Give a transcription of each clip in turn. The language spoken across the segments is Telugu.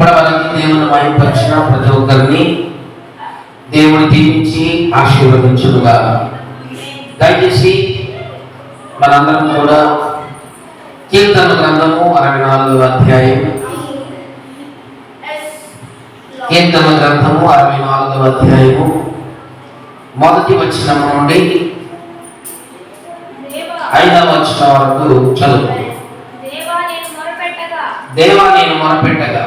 ఇప్పటివరకు దేవుని మహిమపరిచిన ప్రతి ఒక్కరిని దేవుని దీవించి ఆశీర్వదించునుగా. దయచేసి మనందరం కూడా కీర్తన గ్రంథము 64వ అధ్యాయం, కీర్తన గ్రంథము 64వ అధ్యాయము మొదటి వచనం నుండి 5వ వచనం వరకు చదువు. దేవా నేను మొరపెట్టగా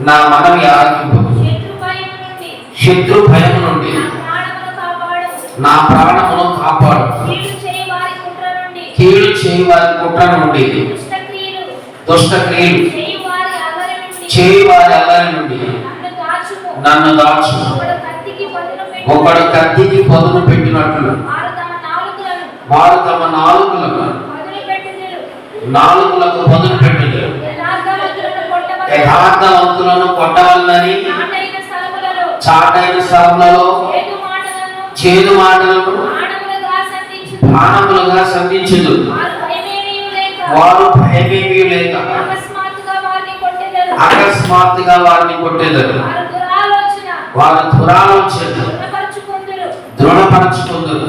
నా మనవి ఆలకింపు, శత్రు భయం నుండి నా ప్రాణమును కాపాడు, కీడు చేయి వారి కుట్ర నుండి, దుష్ట క్రియలు చేయి వారి అల్లరి నుండి నన్ను దాచు. ఒకడు కత్తికి పదును పెట్టినట్లు వారు తమ నాలుకలకు పదును పెట్టుదురు. యథార్థవంతులను కొట్టవలనని చాటైన స్థలములలో చేదు మాటలను బాణములుగా సంధించుదు. వారు భయమేమీ లేక అకస్మాత్తుగా వారిని కొట్టేదరు. వారు దురాలోచన దృఢపరచుకుందరు.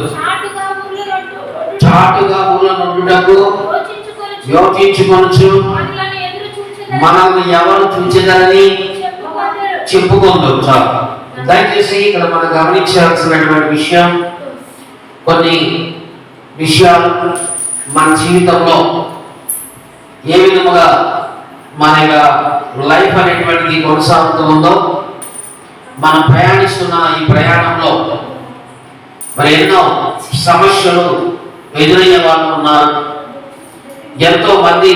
చాటుగా ఊళ్ళనుండుటకు యోచించుకొనుచు మనల్ని ఎవరు చూచెదరని చెప్పుకుందరు. చాలు. దయచేసి ఇక్కడ మనం గమనించాల్సినటువంటి విషయం, కొన్ని విషయాలు మన జీవితంలో ఏ విధముగా మన లైఫ్ అనేటువంటిది కొనసాగుతూ ఉందో, మనం ప్రయాణిస్తున్న ఈ ప్రయాణంలో మరి ఎన్నో సమస్యలు ఎదురయ్యే వాళ్ళు ఉన్నారు. ఎంతో మంది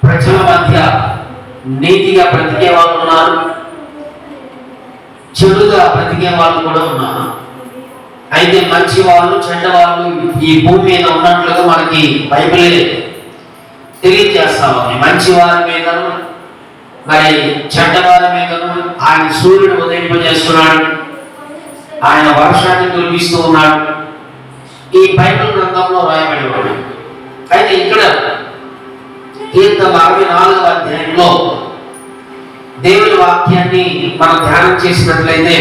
ప్రజల మధ్య నీతిగా బ్రతికే వాళ్ళు ఉన్నారు, చెడుగా బ్రతికే వాళ్ళు కూడా ఉన్నారు. అయితే మంచి వాళ్ళు చెడ్డ వాళ్ళు ఈ భూమి మీద ఉన్నట్లుగా మనకి బైబిలే తెలియజేస్తాము. మంచి వారి మీదను మరి చెడ్డవారి మీదను ఆయన సూర్యుడు ఉదయింపజేస్తున్నాడు, ఆయన వర్షాన్ని కురిపిస్తూ ఉన్నాడు. ఈ బైబిల్ గ్రంథంలో రాయబడి ఉన్నాడు. అయితే ఇక్కడ కీర్తన 64వ అధ్యాయంలో దేవుని వాక్యాన్ని మనం ధ్యానం చేసినట్లయితే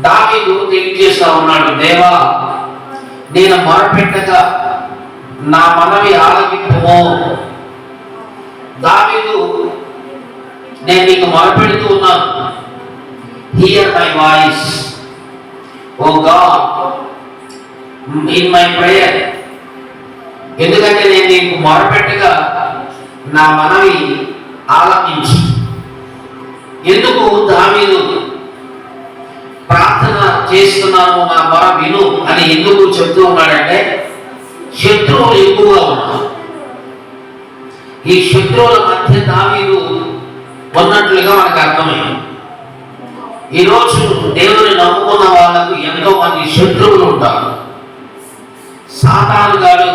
దావీదు తెలియజేస్తా ఉన్నాడు, దేవా నేను మొరపెట్టగా నా మనవి ఆలకింపుము. దావీదు నేను నీకు మొరపెడుతూ ఉన్నాను, hear my voice O God in my prayer. ఎందుకంటే నేను నీకు మొరపెట్టగా నా మనవి ఆలకించు. ఎందుకు దావీదు ప్రార్థన చేస్తున్నాను, నా మొర విను అని ఎందుకు చెప్తూ ఉన్నాడంటే, శత్రువులు ఎక్కువగా ఉన్నారు. ఈ శత్రువుల మధ్య దావీదు ఉన్నట్లుగా మనకు అర్థమైంది. ఈరోజు దేవుని నమ్ముకున్న వాళ్ళకు ఎంతో మంది శత్రువులు ఉంటారు. సాతాను గాడు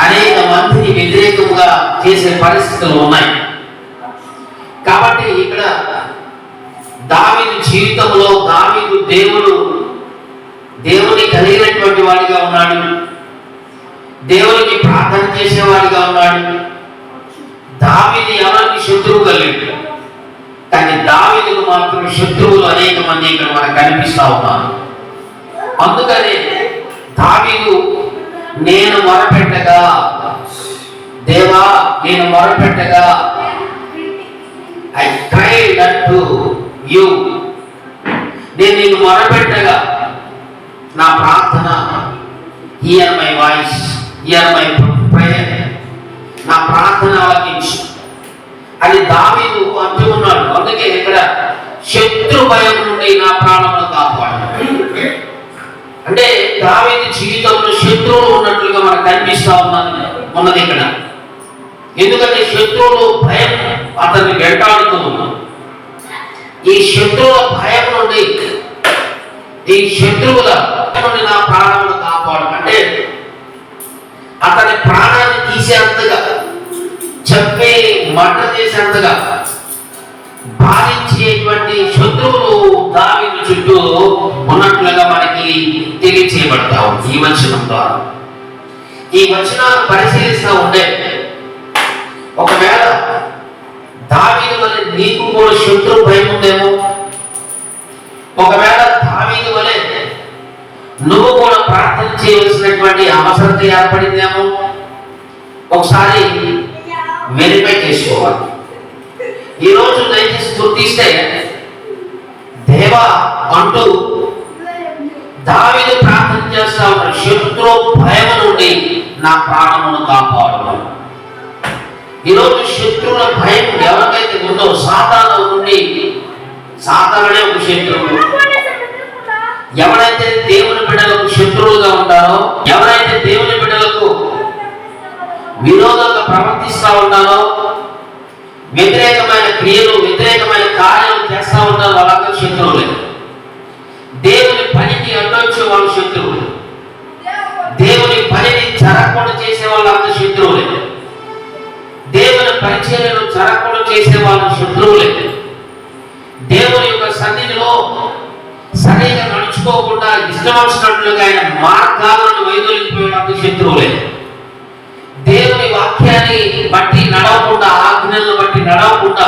అనేక మందిని వ్యతిరేకంగా చేసే పరిస్థితులు ఉన్నాయి. కాబట్టి ఇక్కడ దావీదు జీవితంలో దావీదు దేవుని కలిగినటువంటి వాడిగా ఉన్నాడు, దేవునికి ప్రార్థన చేసేవాడిగా ఉన్నాడు. దావీదు ఎవరికి శత్రువు కలిగాడు, కానీ దావీదుకు మాత్రం శత్రువులు అనేక మంది ఇక్కడ మనకు కనిపిస్తా ఉన్నారు. అందుకనే దావీదు నేను మొరపెట్టగా, దేవా నేను మొరపెట్టగా, I cried unto you, నేను నీకు మొరపెట్టగా నా ప్రార్థన, here my voice, here my prayer, నా ప్రార్థన ఆలకించు అని దావీదు అంటూ ఉన్నాడు. అందుకే ఇక్కడ శత్రు భయం నుండి నా ప్రాణమును కాపాడు అంటే దావీదు జీవితంలో శత్రువులు ఉన్నట్లుగా మనకు కనిపిస్తా ఉన్నది ఇక్కడ. ఎందుకంటే శత్రువులు భయం అతన్ని వెంటాడుతూ ఉన్నారు. ఈ శత్రువుల భయం నుండి, ఈ శత్రువుల నుండి నా ప్రాణమును కాపాడు అంటే అతని ప్రాణాన్ని తీసేంతగా, చెప్పే మర్ర చేసేంతగా బాధించేటువంటి శత్రువులు దావీదు చుట్టూ ఉన్నట్లుగా మనకి తెలియచేయబడతావు ఈ వచనం ద్వారా. ఈ వచనాన్ని పరిశీలిస్తూ ఉంటే ఒకవేళ నీకు కూడా శత్రు భయం ఉందేమో. ఒకవేళ దావీదు వలె నువ్వు కూడా ప్రార్థన చేయవలసినటువంటి అవసరత ఏర్పడిందేమో. ఒకసారి వెరిఫై చేసుకోవాలి. ఈరోజు దయచేసి గుర్తిస్తే దేవా అంటూ దావీదు ప్రార్థన చేస్తా ఉన్నాడు, శత్రు భయం నుండి నా ప్రాణమును కాపాడు. ఈరోజు శత్రువుల భయం ఎవరికైతే ఉందో సాతాను నుండి, సాతానుడే ఒక శత్రువు. ఎవరైతే దేవుని బిడ్డలకు శత్రువులుగా ఉంటారో, ఎవరైతే దేవుని బిడ్డలకు విరోధంగా ప్రవర్తిస్తూ ఉంటారో, వ్యతిరేకమైన క్రియలు, వ్యతిరేకమైన కార్యాలు చేస్తూ ఉంటారో వాళ్ళందరూ శత్రువులే. దేవుని పనికి అడ్డొచ్చే వాళ్ళు శత్రువులు. దేవుని పనిని జరగకుండా చేసే వాళ్ళందరూ శత్రువులే. దేవుని పరిచర్యను జరగకుండా చేసే వాళ్ళు శత్రువులే. దేవుని యొక్క సన్నిధిలో సరిగా నడుచుకోకుండా ఇష్టం వచ్చినట్లుగా ఆయన మార్గాలను వైదొలిగిపోయడానికి శత్రువులే. దేవుని వాక్యాన్ని బట్టి నడవకుండా, ఆజ్ఞలను బట్టి నడవకుండా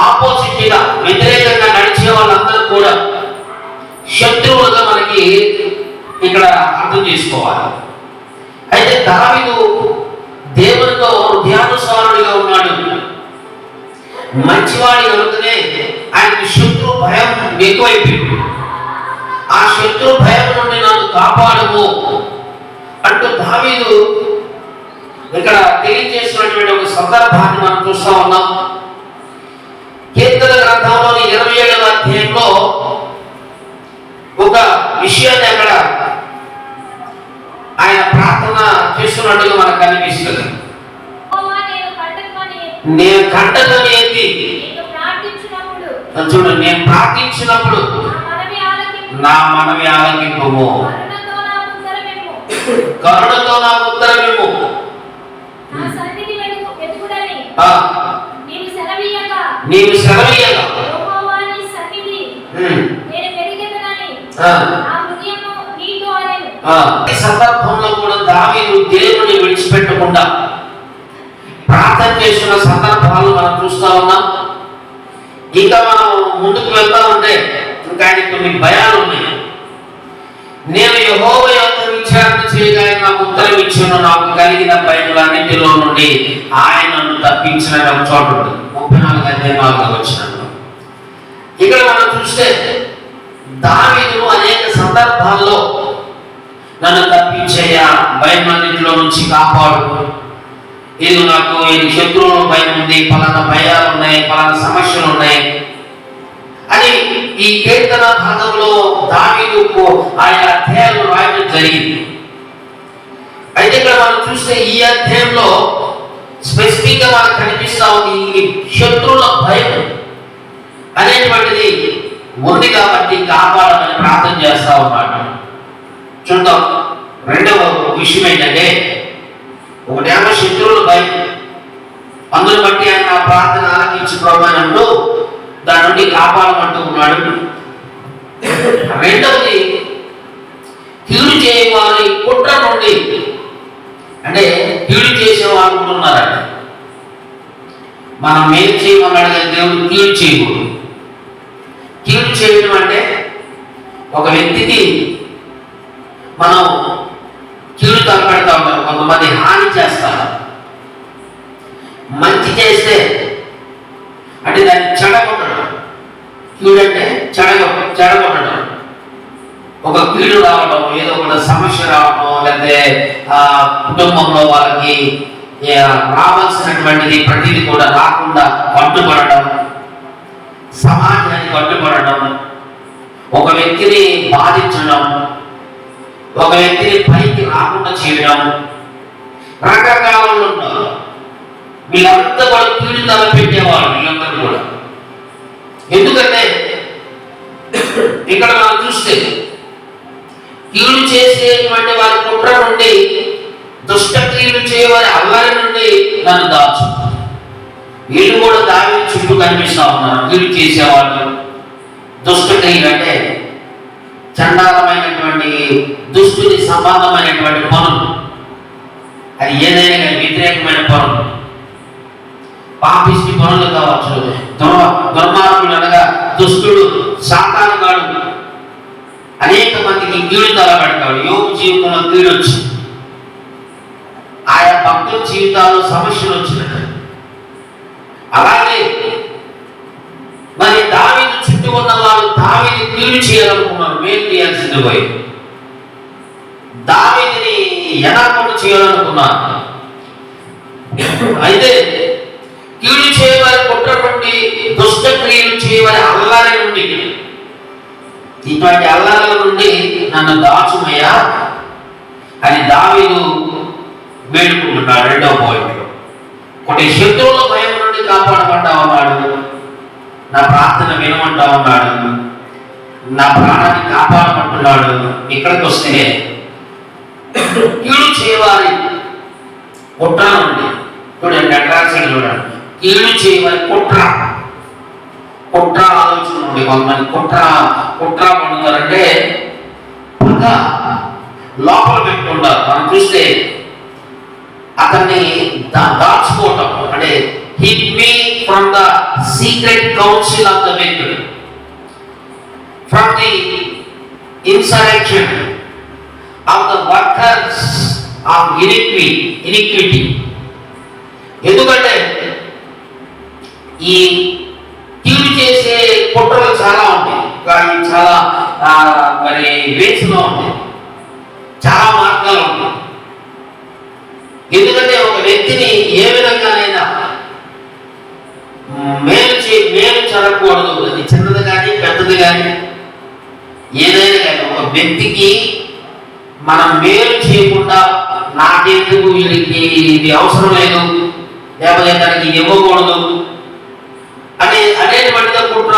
ఆపోజిట్ గా వ్యతిరేకంగా నడిచే వాళ్ళందరూ కూడా శత్రువులుగా మనకి ఇక్కడ అర్థం చేసుకోవాలి. అయితే దావీదు దేవునితో హృదయానుసారుడిగా ఉన్నాడు. మంచివాడి కనుకనే ఆయనకి శత్రు భయం ఎక్కువైపోయింది. ఆ శత్రు భయం నుండి నన్ను కాపాడము అంటూ దావీదు ఇక్కడ తెలియజేసినటువంటి ఒక సందర్భాన్ని మనం చూస్తా ఉన్నాం. కీర్తన గ్రంథంలోని 27వ అధ్యాయంలో ఒక విషయాన్ని అక్కడ ఆయన ప్రార్థన చేస్తున్నట్టుగా మనకు కనిపిస్తుంది. నేను కంటతోని ఎత్తి చూడు, నేను ప్రార్థించినప్పుడు నా మనవి ఆలకింపుము, కరుణతో నాకు ఉత్తరమిమ్ము. నీవు సెలవీయగా ఈ సందర్భంలో కూడా దావీదు దేవుని విడిచిపెట్టకుండా ప్రార్థన చేస్తున్న సందర్భాలు మనం చూస్తా ఉన్నాం. ఇంకా మనం ముందుకు వెళ్తా ఉంటే ఇంకా ఆయన కొన్ని భయాలు ఉన్నాయి. నేను యెహోవా యొద్ద విచారణ చేయగా నాకు ఉత్తరం ఇచ్చాను, నాకు కలిగిన భయములన్నిటిలో నుండి ఆయన నన్ను తప్పించిన చోటు 34 వచ్చినట్టు. ఇక్కడ మనం చూస్తే దావీదు అనేక సందర్భాల్లో నన్ను తప్పించేయ, భయమన్నిటిలో నుంచి కాపాడు, ఇది నాకు ఇది శత్రువుల భయం ఉంది, పలానా భయాలు ఉన్నాయి, పలానా సమస్యలు ఉన్నాయి అని ఈ కీర్తన భాగంలో దావీదుకు ఆయన అధ్యాయాలు రాయడం జరిగింది. అయితే ఇక్కడ మనం చూస్తే ఈ అధ్యాయంలో స్పెసిఫిక్ గా మనకు కనిపిస్తా ఉంది ఈ శత్రువుల భయం అనేటువంటిది ఉంది కాబట్టి కాపాడాలని ప్రార్థన చేస్తా ఉన్నాడు. చూద్దాం. రెండవ విషయం ఏంటంటే, ఒకటేమో శత్రువుల భయం, అందును బట్టి ఆయన నా ప్రార్థన ఆలకించి ప్రభానంటూ దాని నుండి కాపాడమంటూ ఉన్నాడు. రెండవది కీడు చేయవారి కుట్ర నుండి, అంటే కీడు చేసేవారు కూడా ఉన్నారంట. మనం మేలు చేయమన్నాడు కానీ దేవుడు కీడు చేయకూడదు. కీడు చేయడం అంటే ఒక వ్యక్తికి మనం కీడు తలపెడతా ఉంటాం, కొంతమంది హాని చేస్తారు. మంచి చేస్తే అంటే దాన్ని చెడగొట్టడం. కీడు అంటే చెడగొట్టడం, ఒక కీడు రావడం, ఏదో ఒక సమస్య రావడం, లేకపోతే కుటుంబంలో వాళ్ళకి రావాల్సినటువంటిది ప్రతిదీ కూడా రాకుండా అడ్డుపడడం, సమాజానికి అడ్డుపడడం, ఒక వ్యక్తిని బాధించడం, ఒక వ్యక్తిని పైకి రాకుండా చేయడం, రకరకాలలో ఉన్నారు. వీళ్ళంతా కూడా కీడు తలపెట్టేవాళ్ళు. వీళ్ళందరూ కూడా ఎందుకంటే ఇక్కడ మనం చూస్తే కీడు చేసేటువంటి వారి కుట్ర నుండి, దుష్ట క్రియలు చేయవారి అల్లరి నుండి నన్ను దాచు. వీళ్ళు కూడా దావీదు చుట్టూ కనిపిస్తా ఉన్నారు. కీడు చేసేవాళ్ళు, దుష్ట క్రియలు అంటే చండాలమైనటువంటి దుష్టుని సంబంధమైనటువంటి పనులు, అది ఏదైనా వ్యతిరేకమైన పనులు. పాపిష్టి పనులు కావచ్చు, దుర్మార్గుడు అనగా దుష్టుడు, సాతానుగాడు అనేక మందికి కీడు తలపెడతాడు. యోగు జీవితంలో కీడు వచ్చింది, ఆయా భక్తుల జీవితాల్లో సమస్యలు వచ్చినాయి. అలాగే మరి దావీదు చుట్టూ ఉన్న వాళ్ళు దావీదు కీడు చేయాలనుకున్నారు, మేలు చేయాల్సింది పోయి దావీదుని యథార్థం చేయాలనుకున్నారు. అయితే కీడు చేయవారి కుట్ర నుండి, దుష్ట క్రియలు చేయవారి అల్లారి నుండి, ఇటువంటి అల్లాల నుండి నన్ను దాచుమయ్యా అని దావీదు వేడుకుంటున్నాడు. రెండవ పాయింట్, కొన్ని శత్రువుల భయం నుండి కాపాడమంటా ఉన్నాడు, నా ప్రార్థన వినమంటా ఉన్నాడు, నా ప్రాణాన్ని కాపాడమంటున్నాడు. ఇక్కడికి వస్తే కీడు చేయవారి కుట్ర నుండి చూడండి, అట్రాక్షన్ చూడండి, కీడు చేయవారి కుట్ర ఆలోచన నుండి. కొంతమంది కుట్ర పండుతారంటే పగ లోపల పెట్టుకుంటారు. మనం చూస్తే అతన్ని దాచుకోవటం అంటే hid me from the secret council of the wicked, from the insurrection of the workers of iniquity. ఎందుకంటే ఈ కీడు చేసే కుట్రలు చాలా ఉంటాయి, కానీ చాలా మరి వేసులో ఉంటాయి, చాలా మార్గాలు ఉంటాయి. ఎందుకంటే ఒక వ్యక్తిని ఏ విధంగానైనా మేలు జరగకూడదు, అది చిన్నది కానీ పెద్దది కానీ ఏదైనా కానీ. ఒక వ్యక్తికి మనం మేలు చేయకుండా నాకెందుకు వీళ్ళకి ఇది అవసరం లేదు, లేకపోతే దానికి ఇది ఇవ్వకూడదు అనేటువంటిగా కుట్ర,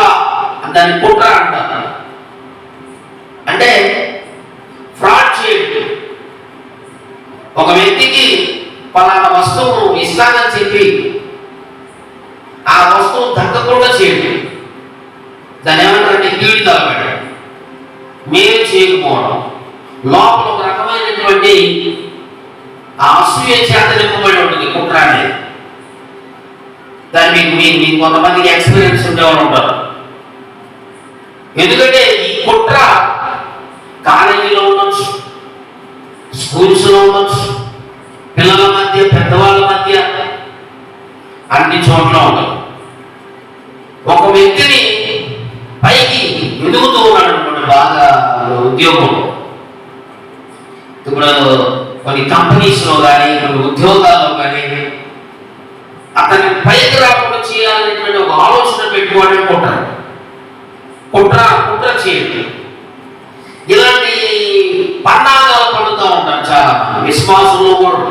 దాన్ని కుట్ర అంటారు. అంటే ఫ్రాడ్ చేయడం, ఒక వ్యక్తికి పలానా వస్తువు ఇస్తానని చెప్పి ఆ వస్తువు దక్కకుండా చేయడం, దాన్ని ఏమంటారంటే కీడు తలపెట్టడం, మేలు చేయకపోవడం. లోపల ఒక రకమైనటువంటి అసూయ చేత నింపబడి ఉంటుంది కుట్ర అనేది. దాన్ని మీకు కొంతమందికి ఎక్స్పీరియన్స్ ఉండేవాళ్ళు ఉంటారు. ఎందుకంటే ఈ కుట్ర కాలేజీలో ఉండొచ్చు, స్కూల్స్లో ఉండొచ్చు, పిల్లల మధ్య, పెద్దవాళ్ళ మధ్య, అన్ని చోట్ల ఉండదు. ఒక వ్యక్తిని పైకి ఎదుగుతూ ఉన్నాడు అనుకోండి, బాగా ఉద్యోగం, ఇప్పుడు కొన్ని కంపెనీస్లో కానీ కొన్ని ఉద్యోగాల్లో కానీ అతన్ని పైకి రాకుండా చేయాలనేటువంటి ఒక ఆలోచన పెట్టుకోవడం కుట్ర చేయండి. ఇలాంటి పన్నాగాలు పడుతూ ఉంటారు చాలా విశ్వాసంలో కూడా.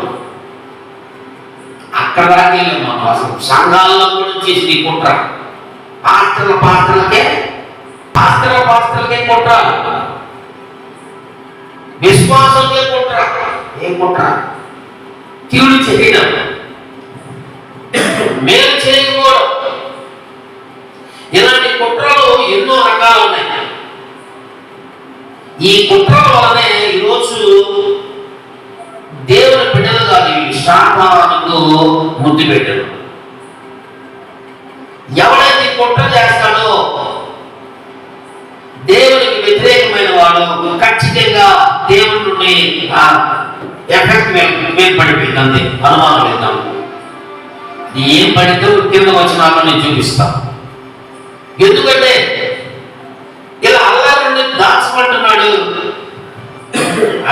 అక్కడ దాకా మనం అసలు సంఘాల్లో కూడా చేసి కుట్ర, పాత్రలకే కుట్ర, విశ్వాసంకే కుట్ర. ఏ కుట్ర? కీడు చేయడం, మేలు చేయకపోవడం. ఇలాంటి కుట్రలు ఎన్నో రకాలు ఉన్నాయి. ఈ కుట్రల వల్లనే ఈరోజు దేవుని బిడ్డలు కాదు, శాపాలకు ముద్దు పెట్టారు. ఎవరైతే కుట్ర చేస్తాడో దేవునికి వ్యతిరేకమైన వాడు ఖచ్చితంగా దేవుడి నుండి ఎఫెక్ట్ మీద పడిపోయింది, అంతే, అనుమానం లేదు. ఏం పడితే కింద వచ్చినాలో నేను చూపిస్తాను. ఎందుకంటే ఇలా అల్లారి నుండి దాచమంటున్నాడు.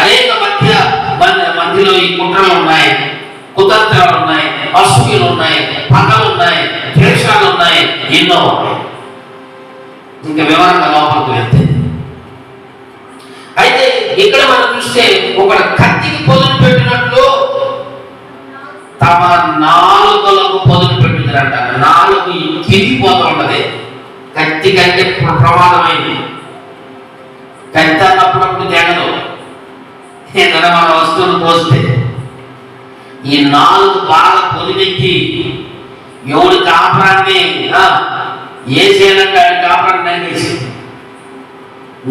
అనేక మధ్యలో ఈ కుట్రలు ఉన్నాయి, కుతంత్రాలు ఉన్నాయి, అసూయలు ఉన్నాయి, పగలు ఉన్నాయి, ద్వేషాలు ఉన్నాయి, ఎన్నో ఉన్నాయి. ఇంకా వివరంగా లోపలికి వెళ్తే అయితే ఇక్కడ మనం చూస్తే ఒక కత్తికి పొదులు పెట్టినట్లు తమ నాలుకలకు పొదులు పెట్టిందంట. నాలుగు కిరిగిపోతూ ఉంటది. కత్తి కంటే ప్రమాదమైంది. కత్తి అన్నప్పుడు తెగదు, ఏదైనా మన వస్తువులు పోస్తే. ఈ నాలుగు బాగా పొదినెక్కి ఎవడు కాపురాన్ని ఏ చేయాలంటే ఆయన కాపురాన్ని నరికేసి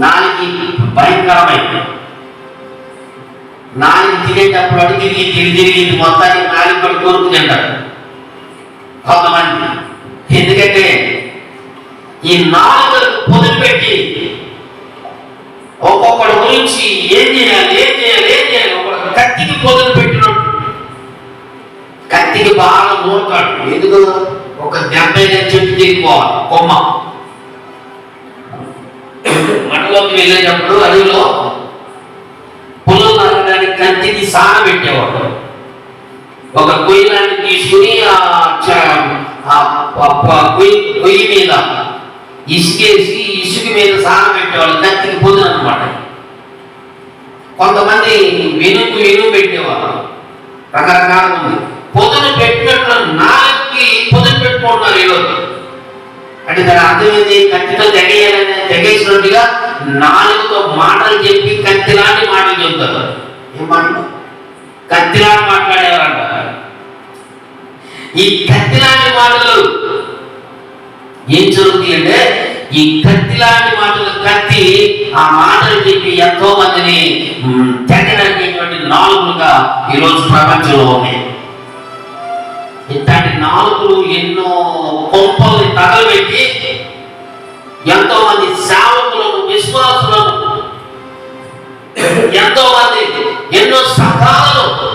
నాలుగు భయంకరమైంది. నాలుగు తినేటప్పుడు అడిగి తిరిగి మొత్తానికి నాలుగు పడి కోరుకు తింటారు. కొంతమంది ఈ నాలుకలకు పొదుపు పెట్టి ఒక్కొక్కడి గురించి ఏం చేయాలి ఒక కత్తికి పొదుపు పెట్టినట్టు కత్తికి బాగా నూరుతాడు. ఎందుకు? ఒక దెబ్బ చెట్టు దిగిపోవాలి కొమ్మ. మనలోకి వెళ్ళేటప్పుడు అడవిలో పొలం నరకడానికి కత్తికి సాన పెట్టేవాడు. ఒక కొయ్యలాంటి తీసుకుని కొయ్యి మీద ఇసుకేసి ఇసుక మీద సాన పెట్టేవాళ్ళు, కత్తికి పొదును అనమాట. కొంతమంది వెనుక పెట్టేవాళ్ళు, రకరకాల ఉంది. పొదును పెట్టినట్లు నాలుగుకి పొదును పెట్టుకుంటున్నారు ఈరోజు. అంటే దాని అర్థమైంది, కత్తితో తెగేసినట్టుగా నాలుగుతో మాటలు చెప్పి కత్తిలాంటి మాటలు చెబుతారు. ఏం మాటలు? కత్తిలాంటి మాట్లాడేవారంట. ఈ కత్తిలాంటి మాటలు ఏం జరుగుతుంది అంటే, ఈ కత్తిలాంటి మాటలు కత్తి ఆ మాటలు చెప్పి ఎంతో మందిని తెగనటువంటి నాలుగులుగా ఈరోజు ప్రపంచంలో ఉన్నాయి. ఇట్లాంటి నాలుగులు ఎన్నో కొంపల్ని తగలబెట్టి ఎంతో మంది సేవకులను, విశ్వాసులను, ఎంతో మంది ఎన్నో సకాలను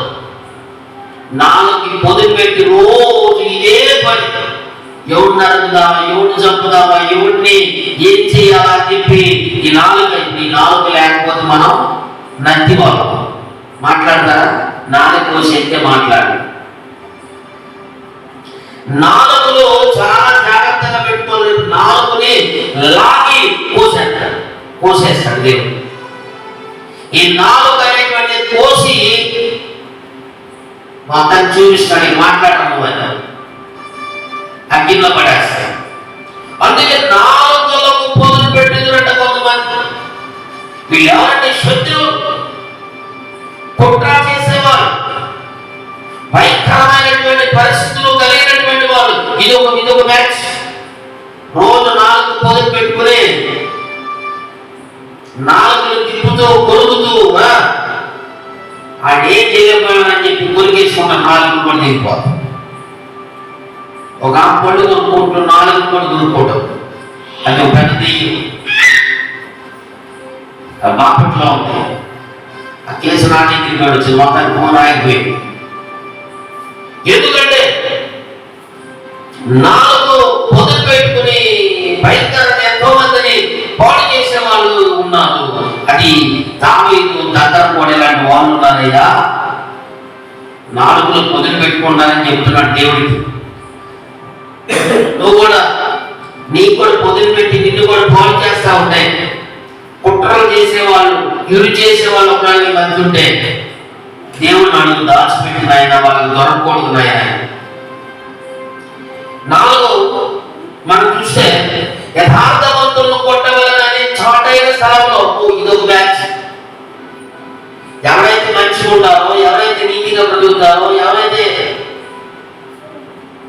నాలుగుకి పొదుపు పెట్టి రోజు ఇదే పని. ఎవడు నరుకుదామా, ఎవడు చంపుదామా, ఎవడిని ఏం చేయాలా అని చెప్పి ఈ నాలుగు లేకపోతే మనం నత్తి వాళ్ళు మాట్లాడతారా? నాలుగు శక్తి మాట్లాడు. నాలుగులో చాలా జాగ్రత్తగా పెట్టుకోలేదు. నాలుగుని లాగి కోసేస్తాడు దేవుడు. ఈ నాలుగు అనేటువంటి కోసి మొత్తం చూపిస్తాడు. మాట్లాడము అని అగ్గిలో పడేస్తాడు. అందుకే నాలుగులకు పొదులు పెట్టిందంట కొంతమంది. వీళ్ళు ఎవరంటే శత్రువు, కుట్ర చేసేవారు, భయంకరమైనటువంటి పరిస్థితులు కలిగినటువంటి వాళ్ళు. ఇదొక మ్యాచ్. రోజు నాలుగు పొదుపు పెట్టుకుని నాలుగులు తిప్పుతూ కొరుకుతూ ఆడేం చేయలేకపోయానని చెప్పి కొరికేసుకున్న నాలుగు కూడా దిగిపోతాం. ఒక పళ్ళు కొనుక్కుంటూ నాలుగు కూడా కొనుక్కోవటం అది ఒక పెద్ద దెయ్యం. బాపట్లో ఉంది. ఆ కేసు నాటికి వచ్చింది, మొత్తానికి ఫోన్ ఆగిపోయింది. ఎందుకంటే నాలుగు పొదుపు పెట్టుకుని భయంకరంగా ఎంతో మందిని పాడు చేసే వాళ్ళు ఉన్నారు. అది దావీదు, దగ్గరపోవడం ఇలాంటి వాళ్ళు ఉన్నారయ్యా. నాలుగులో పొదుపు పెట్టుకుంటారని చెబుతున్నాడు దేవుడికి. నువ్వు కూడా నీకు కూడా పొదుపు పెట్టి నిన్ను కూడా పాడు చేస్తా ఉంటాయి. కుట్రలు చేసేవాళ్ళు, ఇరు చేసేవాళ్ళు ఒకవేళ మంచి ఉంటే దేవుడు అడుగు దాచిపెట్టిన ఆయన వాళ్ళకి దొరకకూడదు ఆయన. నాలుగు మనం చూస్తే యథార్థవంతులను కొట్టవలనని చాటైన స్థలంలో ఇదొక బ్యాచ్. ఎవరైతే మంచిగా ఉంటారో, ఎవరైతే నీతిగా బ్రతుకుతారో, ఎవరైతే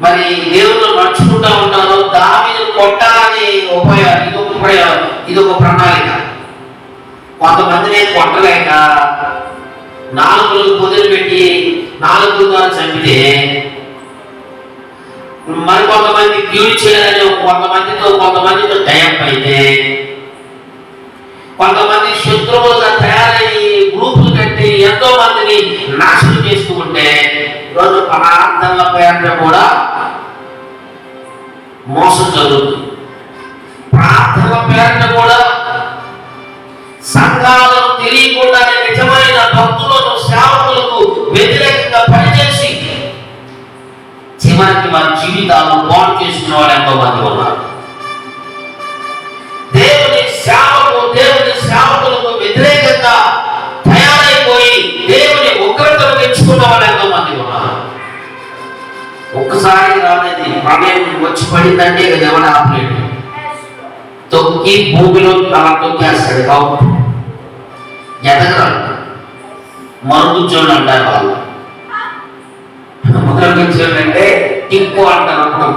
మరి దేవుళ్ళు నడుచుకుంటా ఉంటారో దావీదును కొట్టాలని ఇదొక ప్రణాళిక. కొంతమందిని కొట్టలేక నాలుగులకు పొదులు పెట్టి నాలుగు ద్వారా చంపితే మరి కొంతమంది క్యూర్ చేయాలని కొంతమందితో టైప్ అయితే కొంతమంది శత్రువులుగా తయారయ్యి గ్రూపులు కట్టి ఎంతో మందిని నాశనం చేస్తూ ఉంటే ఈరోజు ప్రార్థనల పేరున కూడా మోసం జరుగుతుంది. ప్రార్థనల పేరున కూడా సంఘాలను తెలియకుండానే నిజమైన భక్తులను, సేవకులకు వ్యతిరేకంగా పనిచేసి చివరికి వారి జీవితాలను పాడు చేసుకున్న వాళ్ళు ఎంతో మంది ఉన్నారు. దేవుని సేవకులకు వ్యతిరేకంగా తయారైపోయి దేవుని ఉగ్రతను తెచ్చుకున్న వాళ్ళు ఎంతో మంది ఉన్నారు. ఒక్కసారి రాలేదు, ప్రళయం వచ్చి పడిందంటే ఇక ఎవరు ఆపలేడు. తొక్కి భూమిలో అలా తొక్కేస్తాడు. కాబట్టి ఎదగరాడు. మరుగుజ్జోళ్ళు అంటారు వాళ్ళు. మరుగుజ్జోళ్ళు అంటే టిప్పు అంటారు. అప్పుడు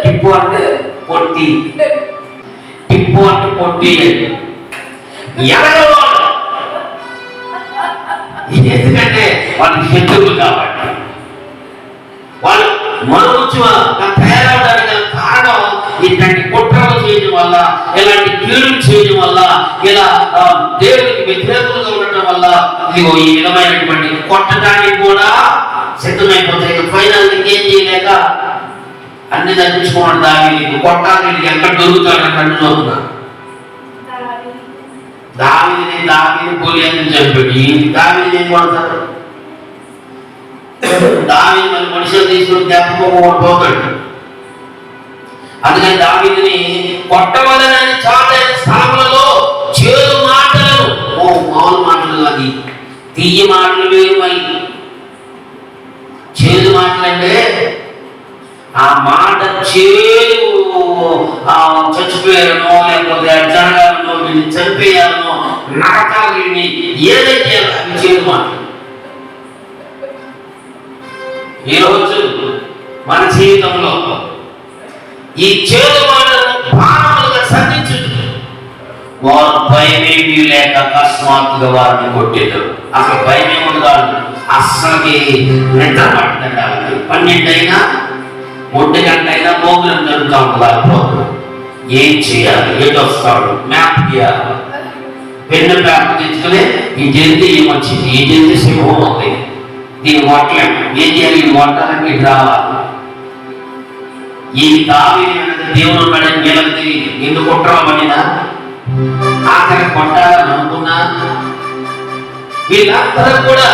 టిప్పు అంటే పొట్టి, టిప్పు అంటే పొట్టి. ఎదగవాళ్ళు ఎందుకంటే వాళ్ళు శత్రువులు కాబట్టి. వాళ్ళు మరుగుజ్జు తయారవడానికి కారణం ఇట్లాంటి కుట్రలు వల్ల, ఇలాంటి కీడు చేయడం వల్ల, ఇలా దేవుడికి వ్యతిరేకంగా ఉండటం వల్ల ఇదిగో ఈ విధమైనటువంటి కొట్టడానికి కూడా సిద్ధమైపోతాయి. ఫైనల్ ఏం చేయలేక అన్ని తగ్గించుకోవడం దావీదు కొట్టాలి, ఎక్కడ దొరుకుతాడు కళ్ళు చదువుతున్నా. దావీదు గోలియాతుని చంపాడు. ఈ దావీదు ఏం కొడతాడు? దావీదు మరి మనుషులు తీసుకుని దెబ్బపోతాడు. అందుకని దావీదుని కొట్టవలనని చాటైన స్థలములలో చేదు మాటలను, మామూలు మాటలు కాదు, తీయ మాటలు వేరు. మరి చేదు మాటలు అంటే ఆ మాట చేదు, చచ్చిపోయారనో లేకపోతే జరగాలనో వీళ్ళని చంపేయాలనో నరకాలు వీళ్ళని ఏదైతే అవి చేదు మాటలు. ఈరోజు మన జీవితంలో ఈ చేదు మాటలను బాణములుగా సంధించుడు. వారు భయమేమీ లేక అకస్మాత్తుగా వారిని కొట్టేశారు. అసలు భయమేముంది కాదు, అస్సలకి నిద్ర పడుతుందండి. వాళ్ళకి 12 అయినా 1 గంట అయినా భోజనం జరుగుతూ ఉంటుంది. ఏం చేయాలి, ఏదో వస్తాడు, మ్యాప్ చేయాలి. పెన్ను మ్యాప్ తెచ్చుకుని ఈ జంతి ఏమొచ్చింది, ఈ జంతి సింహం ఉంది, దీన్ని కొట్టలేం, ఏం చేయాలి, ఇది కొట్టాలని ఇది రావాలి. ఈ దావీదు దేవుడు ఉన్నాడని వీళ్ళకి ఎందుకు కొట్టరామనినా ఆఖరి కొట్టాలని అనుకున్నా. వీళ్ళందరూ కూడా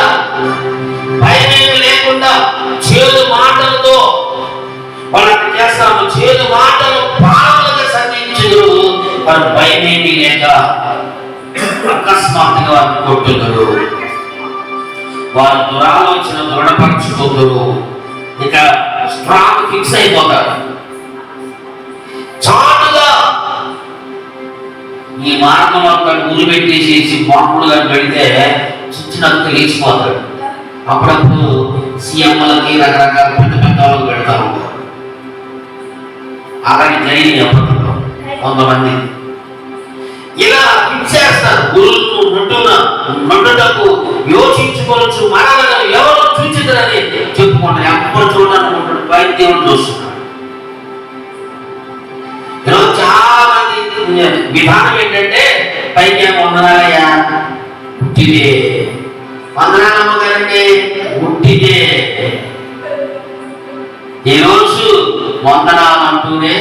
భయమేమి లేకుండా చేదు మాటలతో వాళ్ళకి చేస్తాము. చేదు మాటలు బాణములుగా సంధించుదురు. వారు భయమేమి లేక అకస్మాత్తుగా వారిని కొట్టుదురు. వారు దురాలోచన దృఢపరచుకుందరు. ఇక స్ట్రాంగ్ ఫిక్స్ అయిపోతారు. చాటుగా ఈ మార్గం అక్కడ గురి పెట్టేసేసి బాంబులుగా పెడితే చిన్నకు తెలిసిపోతాడు. అప్పుడప్పుడు సీఎంలకి రకరకాల పెద్ద పెద్ద వాళ్ళకి పెడతా ఉంటారు. అలాగే జరిగింది అప్పట్లో కొంతమంది ఇలా ఫిక్స్ చేస్తారు. గురువును నొట్టుటకు యోచించుకోవచ్చు, మనలను ఎవరు చూచిద్దరని చెప్పుకుంటారు. ఎప్పుడు చూడాలనుకుంటాడు, బయట దేవుడు చూస్తున్నాడు. ఈరోజు చాలా మంది విధానం ఏంటంటే పైకి వందనాలయ్యా ఉట్టిదే, వందనాలమ్మ గారంటే ఉట్టిదే. ఈరోజు వందనాలు అంటూనే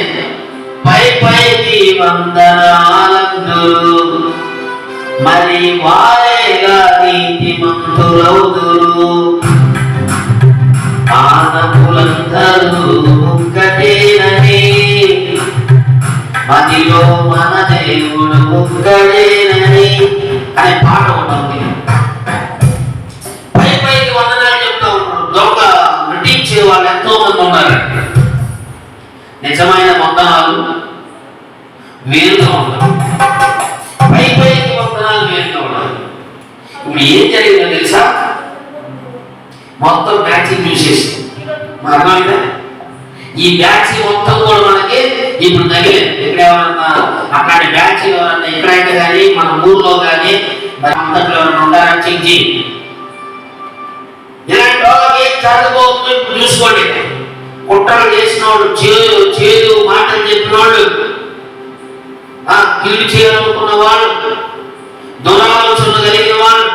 పైకి వందనాలందురు, మరి వారేగా నీతిమంతులౌదురు. మానవులందరూ ఒక్కటేనని, మదిలో మన దేవుడు ఒక్కడేనని అనే పాట ఉంటుంది. పైకి వందనాలు చెప్తా ఉంటారు. దొంగ నటించే వాళ్ళు ఎంతో మంది ఉన్నారు. నిజమైన వందనాలు వేరుగా ఉంటారు, పైకి వందనాలు వేరుగా ఉంటారు. ఇప్పుడు ఏం జరిగిందో తెలుసా? మొత్తం బ్యాచింగ్ చూసేసి అర్థమైందా? ఈ బ్యాచ్ మొత్తం కూడా మనకి ఇప్పుడు తగిలేదు. ఇక్కడ ఎవరన్నా అట్లాంటి బ్యాచ్ ఎవరన్నా ఎక్కడైనా కానీ మన ఊర్లో కానీ మరి అంతట్లో ఎవరైనా ఉండాలని చెక్ చేయి. ఇలాంటి వాళ్ళకి జరగబోతుంది చూసుకోండి. కుట్రలు చేసిన వాళ్ళు, చేదు మాటలు చెప్పిన వాళ్ళు, కీడు చేయాలనుకున్న వాళ్ళు, దురాలోచన కలిగిన వాళ్ళు,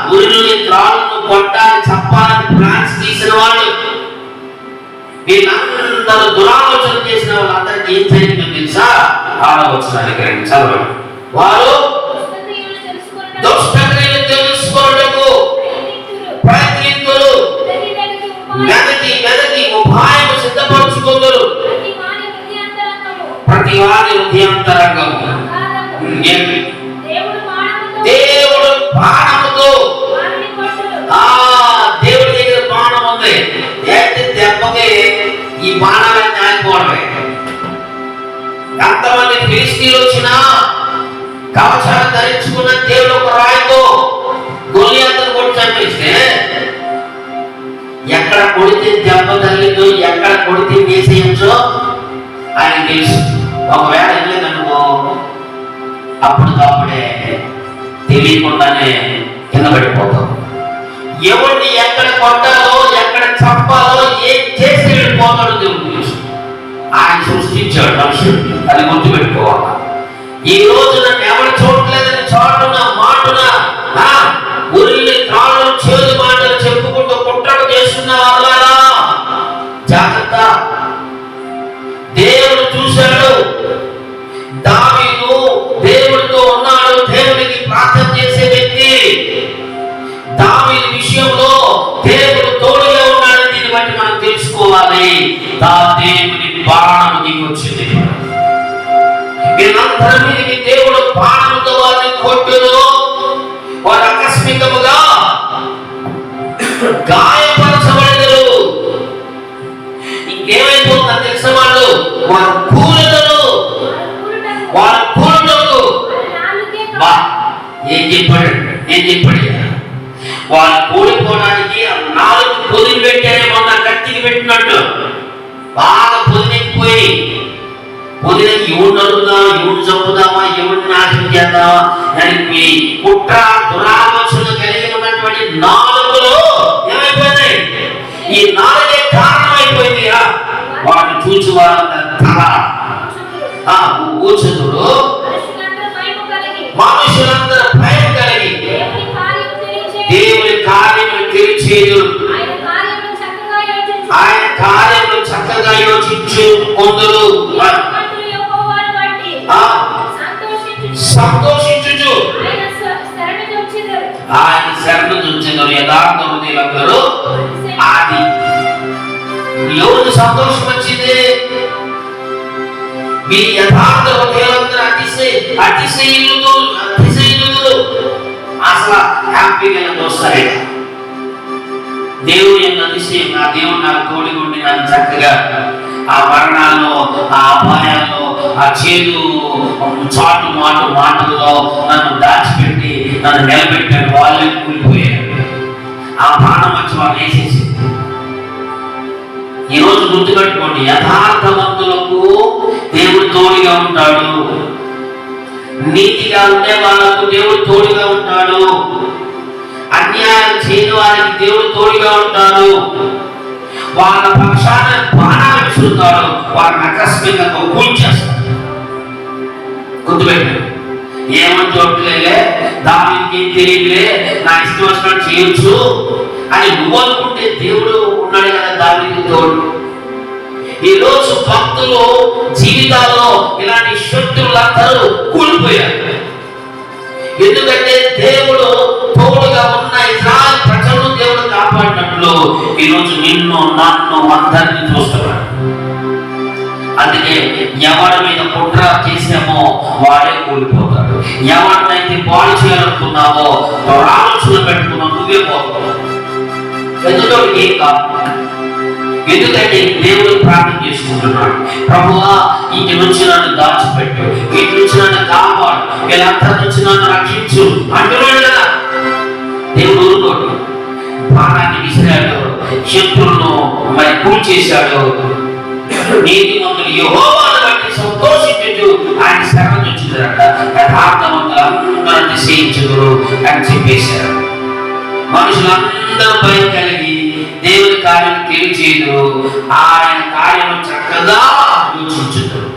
గురిని త్రాళ్ళను కొట్టాలని చంపాలని ప్లాన్స్ తీసిన వాళ్ళు, వీళ్ళందరూ దురాలోచన చేసిన వాళ్ళందరికీ ఏం జరిగిందో తెలుసా? ఆలోచన చదవండి. వారు దుష్టక్రియలు తెలుసుకోవడము ప్రయత్నింతులు, వెదకి ఉపాయము సిద్ధపరచుకుందరు. ప్రతి వారి హృదయాంతరంగము దేవుడు బాణముతో, దేవుడి దగ్గర బాణం ఉంది. దెబ్బకి ఈ బాణాలన్నీ ఆగిపోవడమే. ఎంతమంది ఫిలిష్తీయులు వచ్చినా కవచాలు ధరించుకున్న దేవుడు ఒక రాయితో గొలియాతును కొట్టి చంపేస్తే, ఎక్కడ కొడితే దెబ్బ తగిలిందో, ఎక్కడ కొడితే వేసేయచ్చో ఆయన తెలుసు. ఒకవేళ వెళ్ళేదనుకో అప్పటికప్పుడే తెలియకుండానే కింద పడిపోతాం. ఎవరిని ఎక్కడ కొట్టాలో, ఎక్కడ చంపాలో, ఏం చేసి వెళ్ళిపోతాడో దేవుడు తెలుసు. ఆయన సృష్టించాడు మనుషుడు. అది గుర్తుపెట్టుకోవాలి. ఈ రోజు నన్ను ఎవరు చూడలేదని చాటున మాటున ఉరిని తాళ్ళు చేదు మాటలు చెప్పుకుంటూ కుట్రలు చేస్తున్న వాళ్ళారా, జాగ్రత్త. దేవుడు చూశాడు, దావీదు దేవుడితో ఉన్నాడు, దేవుడికి ప్రార్థన చేసే వ్యక్తి. దావీదు విషయంలో దేవుడు తోడుగా ఉన్నాడు. దీన్ని బట్టి మనం తెలుసుకోవాలి, దేవుని బాణము దిగి వచ్చింది. వీళ్ళందరి మీదకి దేవుడు బాణముతో వారిని కొట్టును. వారు ఆకస్మికముగా గాయపరచబడరు. ఇంకేమైపోతుందో తెలిసిన వాళ్ళు వారు కూలరు. ఏం చెప్పాడు వాళ్ళు కూలిపోవడానికి 4 పొదిని పెట్టారే, మొన్న కత్తికి పెట్టినట్టు బాగా పొదినెక్కిపోయి, పొదినకి ఎవరు నడుపుదామా, ఎవరు చంపుదామా, ఎవరిని నాశనం చేద్దామా దానికి కుట్ర దురాలోచన కలిగి ఉన్నటువంటి 4 ఏమైపోయినాయి? ఈ 4 కారణమైపోయింది. వాటిని చూసి వారందరూ తల ఊచుదుడు, మనుషులందరూ భయం కలిగి దేవుని కార్యములు తెలిచేదు, ఆయన కార్యములు చక్కగా యోచించు కొందరు సంతోషించు ఆయన శరణు చూచెదరు. యథార్థ హృదయులందరూ ఆది. ఎవరికి సంతోషం వచ్చింది? మీ యథార్థ హృదయులందరూ అతిశయులు అసలు హ్యాపీగా వస్తాయి. దేవుడు ఎంత అతిశయం, నా దేవుడు నాకు తోడుగుండి నన్ను చక్కగా ఆ మరణాల్లో, ఆ అపాయాల్లో, ఆ చేదు చాటు మాటల్లో నన్ను దాచిపెట్టి నన్ను నిలబెట్టాడు. వాళ్ళే కూలిపోయారు. ఆ బాణం వచ్చి వాళ్ళు వేసేసి. ఈరోజు గుర్తుపెట్టుకోండి, యథార్థవంతులకు దేవుడు తోడుగా ఉంటాడు. నీతిగా ఉండే వాళ్ళకు దేవుడు తోడుగా ఉంటాడు. అన్యాయం చేయని వారికి దేవుడు తోడుగా ఉంటాడు. వాళ్ళ పక్షాన బాణాలు విసురుతాడు, వారిని ఆకస్మికంగా కూల్చేస్తాడు. గుర్తుపెట్టు, ఏమని చూడలేలే, దానికి ఏం తెలియలే, నా ఇష్టం వచ్చినట్టు చేయొచ్చు అని నువ్వు అనుకుంటే దేవుడు ఉన్నాడు కదా దానికి తోడు. ఈ రోజు భక్తులు జీవితాల్లో ఇలాంటి శత్రువులందరూ కూలిపోయారు. ఎందుకంటే దేవుడు తోడుగా ఉన్న ఇజ్రాయెల్ ప్రజలను దేవుడు కాపాడినట్లు ఈరోజు నిన్ను నన్ను అందరినీ చూస్తున్నాడు. అందుకే ఎవరి మీద కుట్ర చేసామో వాడే కూలిపోతాడు. ఎవరినైతే పాడు చేయాలనుకున్నావో ఆలోచన పెట్టుకున్నావు నువ్వే పోతావు. ఎందుకంటే ఏం కాదు. ఎందుకంటే దేవుడు ప్రార్థన చేసుకుంటున్నాడు, ప్రభువా ఇంటి నుంచి నన్ను దాచిపెట్టు, ఇంటి నుంచి నన్ను కాపాడు, వీళ్ళందరి నుంచి నన్ను రక్షించు అంటున్నాడు కదా. దేవుడు ఊరుకోడు. బాణాన్ని విసిరాడు, శత్రువులను మరి కూల్చేశాడు. నీతిమంతులు యెహోవాను బట్టి సంతోషించుచు ఆయన శరణు చూచుదురట, యథార్థవంతులు అందరూ అతిశయించుదురు అని చెప్పేశారు. మనుషులందరూ భయం కలిగి దేవుని కార్యం తెలియచేయదు, ఆయన కార్యం చక్కగా యోచించుతారు.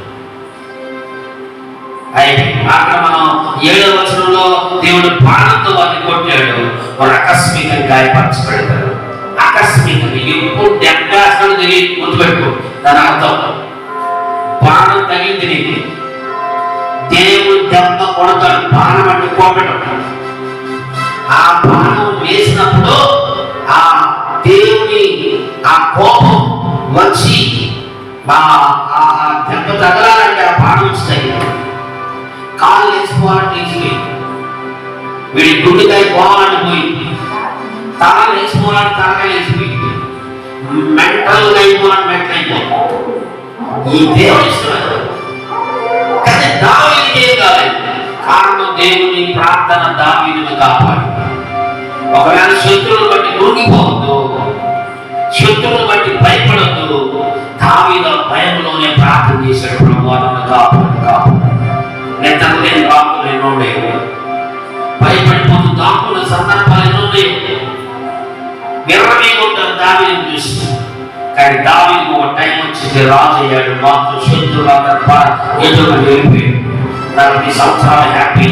అయితే అక్కడ మనం 7వ వచనంలో దేవుడు బాణంతో వారిని కొట్టాడు, వారు ఆకస్మికంగా గాయపరచబడతారు. ఆకస్మికంగా ఎప్పుడు దెబ్బేస్తాడో తెలియదు. గుర్తుపెట్టుకో, దాని అర్థం బాణం తగిలింది నీకు, దేవుడు దెబ్బ కొడతాడు. బాణం అంటే కొట్టడం. ఆ బాణం వేసినప్పుడు ఆ దేవుని ఆ కోపం వచ్చి దెబ్బ తగలాలంటే ఆ బాణం వస్తాయి. కాళ్ళు వేసుకోవాలని తీసిపోయి, వీడి గుండెకాయ పోవాలని పోయి, తల వేసుకోవాలని తలకాయ వేసిపోయి, మెంటల్ అయిపోవాలని మెంటల్ అయిపోయి. ఈ దేవుని ఇష్టం. కానీ దావీదుకి ఏం కావాలి? కారణం దేవుని ప్రార్థన దావీదును కాపాడు. ఒకవేళ శత్రువులు బట్టి లొంగిపోవద్దు, శత్రువులు బట్టి భయపడద్దు. దావీదు భయంలోనే ప్రార్థన చేశాడు, ప్రభువా నన్ను కాపాడు కాపాడు. నిద్రకు లేని రాత్రులు ఎన్నో ఉండేవి, భయపడిపోతూ దాక్కున్న సందర్భాలు ఎన్నో ఉండేవి. విర్రమీగా ఉంటారు దావీదును చూసి. కానీ దావీదుకు ఒక టైం వచ్చింది. మంచి రాజు అయ్యాడు. మాకు శత్రువులంతా ఎదురు వెళ్ళిపోయాడు. 40 సంవత్సరాలు హ్యాపీ.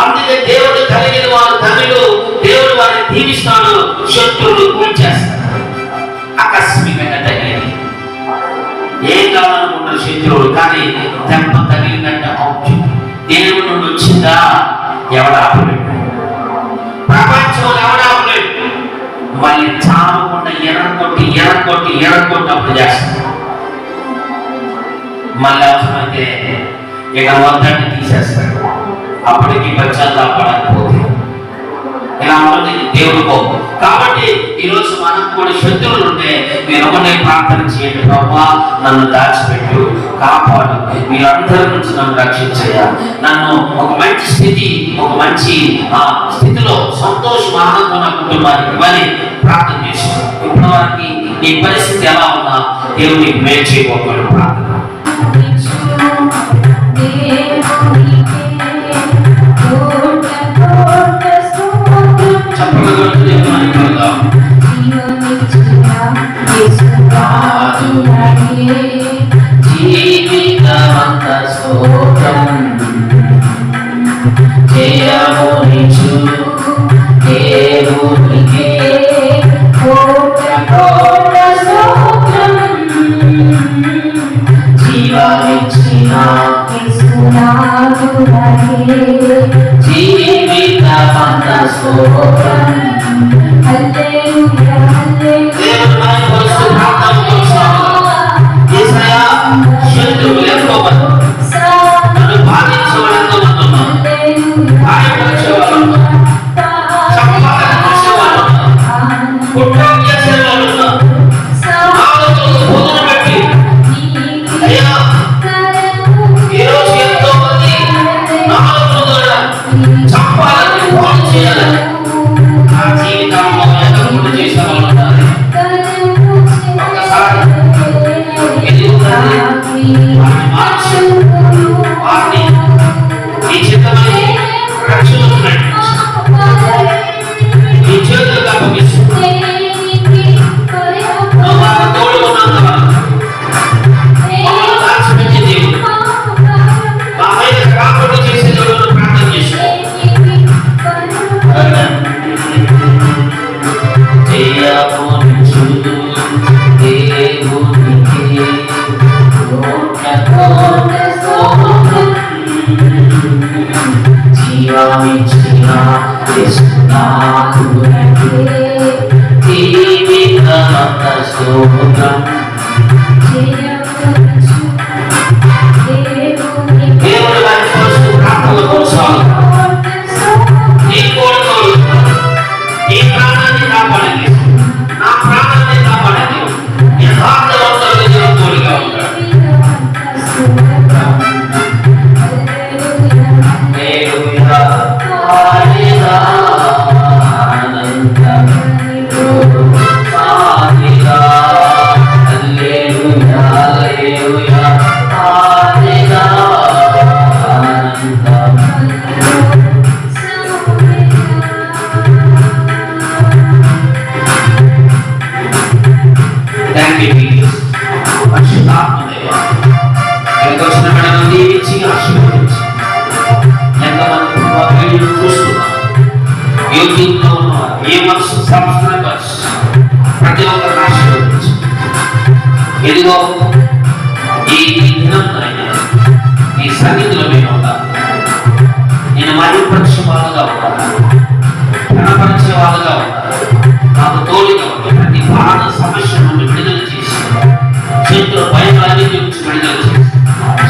అందుకే దేవుడు కలిగిన వారు ధనులు, దేవుడు వారిని దీవిస్తాడు, శత్రువులు కూల్చేస్తారు. ఆకస్మికంగా తగిలింది. ఏం కావాలనుకుంటారు శత్రువులు, కానీ దెబ్బ తగిలిందంటే దేవుడి నుండి వచ్చిందా ఎవడాపలేడు, ప్రపంచంలో ఎవడాపలేడు. మళ్ళీ చావకుండా ఎరగొట్టి అప్పుడు చేస్తారు. మళ్ళీ అవసరమైతే ఇక వద్దని తీసేస్తాడు. అప్పటికి పశ్చాత్తాపడానికి పోతే ఇలా ఉంటుంది దేవుడికో. కాబట్టి ఈరోజు మనకు కూడా శత్రువులు ఉంటే మీరు ఒకటే ప్రార్థన చేయండి, ప్రభా నన్ను దాచిపెట్టు, కాపాడు, వీళ్ళందరి నుంచి నన్ను రక్షించయ్యా, నన్ను ఒక మంచి స్థితిలో సంతోషం ఆనందం నా కుటుంబానికి ఇవ్వాలి ప్రార్థన చేస్తాను. ఇప్పుడు వారికి నీ పరిస్థితి ఎలా ఉన్నా దేవునికి మేలు చేయబోతున్నాడు. ప్రార్థన జీవితమంత స్తోత్రం జయమునిచు దేవునికే కోట స్తోత్రం జీవమిచ్చిన జీవితమంత స్తోత్రం. హల్లెలూయా శత్రువులు ఎంతో మంది, నన్ను బాధించే వాళ్ళు ఎంతో మంది ఉన్నారు, గాయపరిచే వాళ్ళు ఉన్నారు, చంపాలని చూసే వాళ్ళు ఉన్నారు, కుట్ర చేసే వాళ్ళు ఉన్నారు. భోజనం పెట్టి అయ్యా ఈరోజు ఎంతో మంది నాలుగు చంపాలని ఫోన్ చేయాలని నా జీవితంలో ఎంతో చేసే వాళ్ళు ఉన్నారు. ఒకసారి వారిని నీ చిత్తమని రక్షణ నీ చేతులకు అప్పగిస్తూ నువ్వు వారి తోడు ఉన్నందువల్ల మమ్మల్ని దాచిపెట్టే దేవుడు, మా మీద కాపాడు చేసే దేవుడు ప్రార్థన చేశాడు. దేవుడు వారి కోసం ప్రార్థనలు కొనసాగు. నీ కోరికలు, నీ ప్రాణాన్ని కాపాడండి, నా ప్రాణాన్ని కాపాడండి. యథార్థవంతులుగా దేవుడు తోడుగా ఉంటాడు. ప్రతి ఒక్కరు ఆశీర్వదించు. ఇదిగో ఈ దినం నీ సన్నిధిలో మేము ఉండాలి. నేను మరింపరిచే వాళ్ళుగా ఉండాలి, ఘనపరిచే వాళ్ళుగా ఉండాలి, నాకు తోడుగా ఉండాలి. ప్రతి బాధ సమస్య నుండి విడుదల చేసి, శత్రు భయాలన్నిటి నుంచి విడుదల చేసి,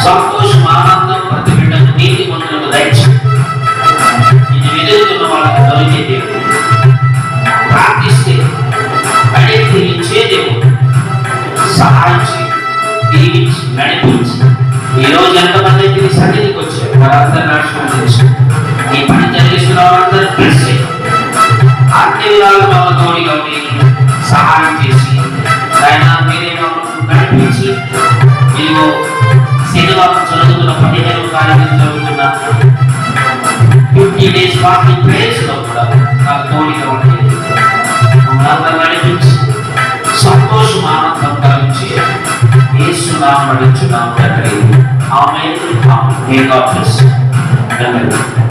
సంతోషం ఆనందం ప్రతి బిడ్డకు నీతి మందులకు దయచేసి నేను ఎదుగుతున్న వాళ్ళకి దొరికే దేవుడు, ప్రార్థిస్తే అడిగితే ఇచ్చే దేవుడు, సహాయం చేయి, దీవించి నడిపించి. ఈరోజు ఎంతమంది అయితే నీ సన్నిధికి వచ్చారు వారందరూ నాశనం చేసి నీ పని జరిగిస్తున్న వాళ్ళందరూ కలిసి ఆత్మీయురాలు మమ్మల్ని తోడుగా ఉండి సహాయం చేసి ఆయన మీరే మమ్మల్ని నడిపించి. ఇదిగో శనివారం జరుగుతున్న 15 కార్యక్రమం జరుగుతున్న 50 days ఫాస్టింగ్ ప్రేయర్స్ లో కూడా నాకు తోడుగా ఉండి మమ్మల్ని నడిపించి సంతోషం ఆనందం కలిగించి యేసునామమున అడుగుచున్నాము తండ్రి. Amen. Amen. May God bless you.